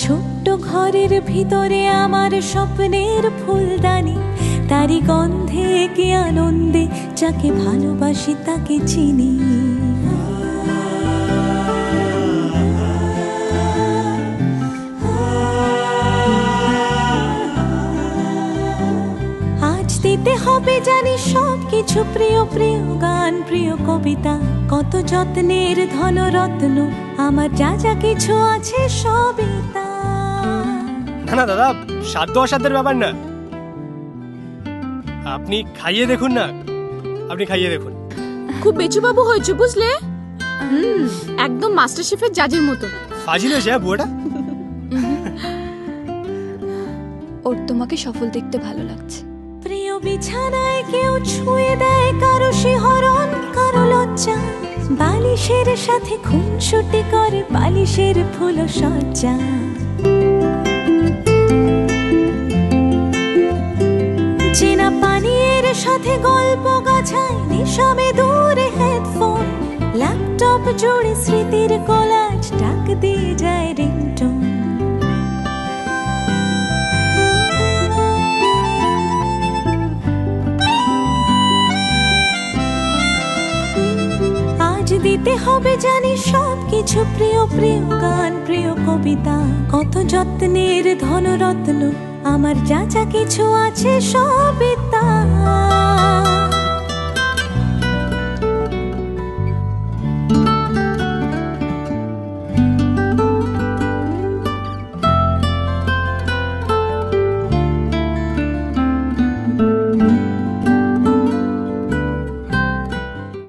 ছোট্ট ঘরের ভিতরে আমার স্বপ্নের ফুলদানি, তারই গন্ধে কি আনন্দে যাকে ভালোবাসি তাকে চিনি। আজ দিতে হবে জানি সবকিছু, প্রিয় প্রিয় গান, প্রিয় কবিতা, কত যত্নের ধনরত্ন, আমার যা যা কিছু আছে সবই তা। না না দাদা, সাধ্য অসাধ্যের ব্যাপার না, আপনি খাইয়ে দেখুন না, আপনি খাইয়ে দেখুন। খুব বেচুবাবু হয়েছে বুঝলে, একদম মাস্টার শেফের জাজের মতো। ফাজিল হয়েছে বুয়াটা। ওর তোমাকে সফল দেখতে ভালো লাগছে। প্রিয় বিছানায় কেউ ছুঁয়ে দেয়, কারো শিহরণ কারো লজ্জা, বালিশের সাথে খুনসুটি করে বালিশের ফুল সজ্জা। চেনা পানীয়ের সাথে গল্প গাছায়, নেশাবে দূরে হেডফোন, ল্যাপটপ জুড়ে স্মৃতির কোলাজ, ডাক দিয়ে যায় রিংটোন। আজ দিতে হবে জানি সবকিছু, প্রিয় প্রিয় গান, প্রিয় কবিতা, কত যত্নের ধনরত্ন, আমার যা যা কিছু আছে সবই